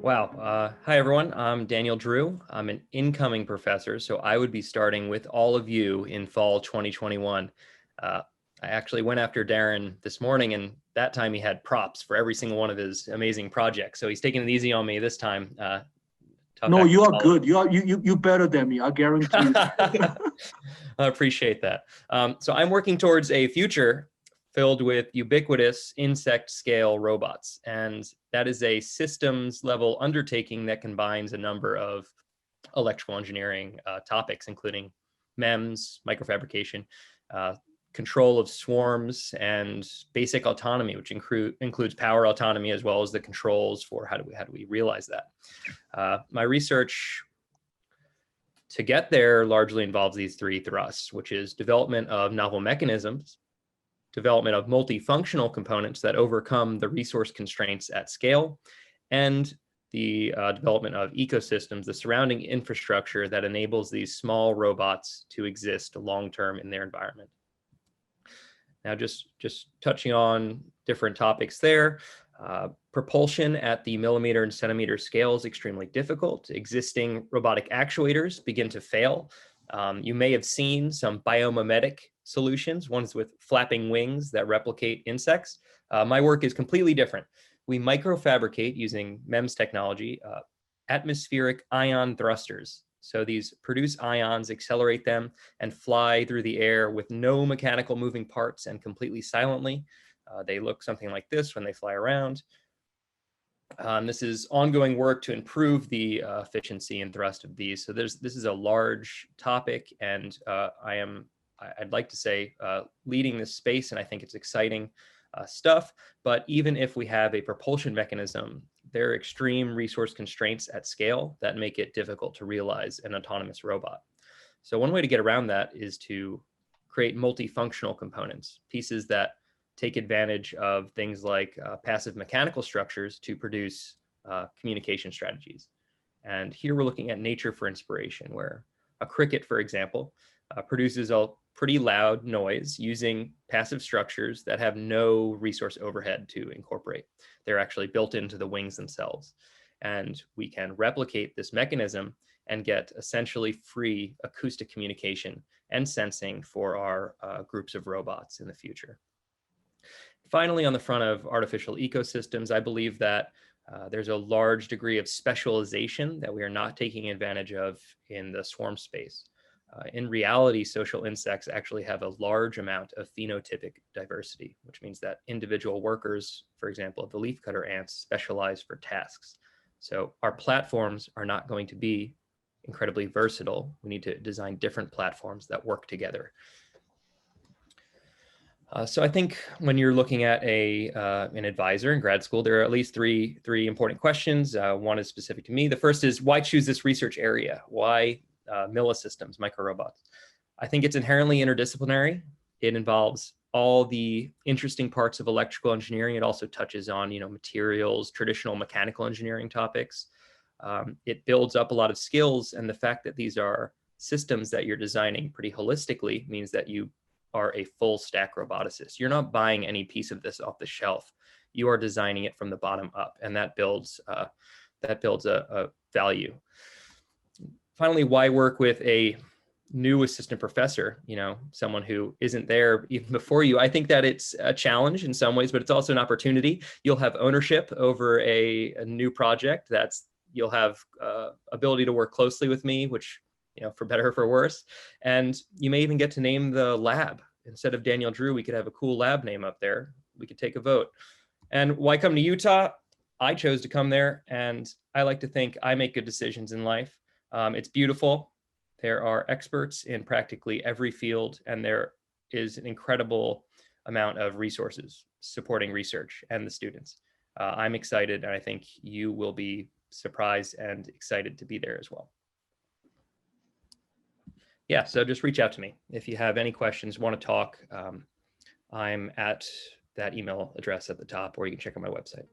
Wow. Hi, everyone. I'm Daniel Drew. I'm an incoming professor, so I would be starting with all of you in fall 2021. I actually went after Darren this morning, and that time he had props for every single one of his amazing projects. So he's taking it easy on me this time. Tough No, act to you are follow. good. You better than me. I guarantee you. I appreciate that. So I'm working towards a future filled with ubiquitous insect scale robots. And that is a systems level undertaking that combines a number of electrical engineering topics, including MEMS, microfabrication, uh, control of swarms, and basic autonomy, which includes power autonomy as well as the controls for how do we realize that. My research to get there largely involves these three thrusts, which is development of novel mechanisms, development of multifunctional components that overcome the resource constraints at scale, and the development of ecosystems, the surrounding infrastructure that enables these small robots to exist long-term in their environment. Now, just touching on different topics there, propulsion at the millimeter and centimeter scale is extremely difficult. Existing robotic actuators begin to fail. You may have seen some biomimetic solutions, ones with flapping wings that replicate insects. My work is completely different. We microfabricate using MEMS technology, atmospheric ion thrusters. So these produce ions, accelerate them, and fly through the air with no mechanical moving parts and completely silently. They look something like this when they fly around. This is ongoing work to improve the efficiency and thrust of these. So this is a large topic, and I'd like to say leading this space, and I think it's exciting stuff. But even if we have a propulsion mechanism, there are extreme resource constraints at scale that make it difficult to realize an autonomous robot. So one way to get around that is to create multifunctional components, pieces that take advantage of things like passive mechanical structures to produce communication strategies. And here we're looking at nature for inspiration, where a cricket, for example, produces a pretty loud noise using passive structures that have no resource overhead to incorporate. They're actually built into the wings themselves. And we can replicate this mechanism and get essentially free acoustic communication and sensing for our groups of robots in the future. Finally, on the front of artificial ecosystems, I believe that there's a large degree of specialization that we are not taking advantage of in the swarm space. In reality, social insects actually have a large amount of phenotypic diversity, which means that individual workers, for example, the leafcutter ants, specialize for tasks. So our platforms are not going to be incredibly versatile. We need to design different platforms that work together. So I think when you're looking at an advisor in grad school, there are at least three important questions. One is specific to me. The first is, why choose this research area? Why millisystems, microrobots? I think it's inherently interdisciplinary. It involves all the interesting parts of electrical engineering. It also touches on, materials, traditional mechanical engineering topics. It builds up a lot of skills, and the fact that these are systems that you're designing pretty holistically means that you are a full stack roboticist. You're not buying any piece of this off the shelf. You are designing it from the bottom up, and that builds a value. Finally, why work with a new assistant professor, someone who isn't there even before you? I think that it's a challenge in some ways, but it's also an opportunity. You'll have ownership over a new project. You'll have ability to work closely with me, which, for better or for worse. And you may even get to name the lab. Instead of Daniel Drew, we could have a cool lab name up there. We could take a vote. And why come to Utah? I chose to come there, and I like to think I make good decisions in life. It's beautiful. There are experts in practically every field, and there is an incredible amount of resources supporting research and the students. I'm excited, and I think you will be surprised and excited to be there as well. Yeah, so just reach out to me if you have any questions, want to talk. I'm at that email address at the top, or you can check out my website.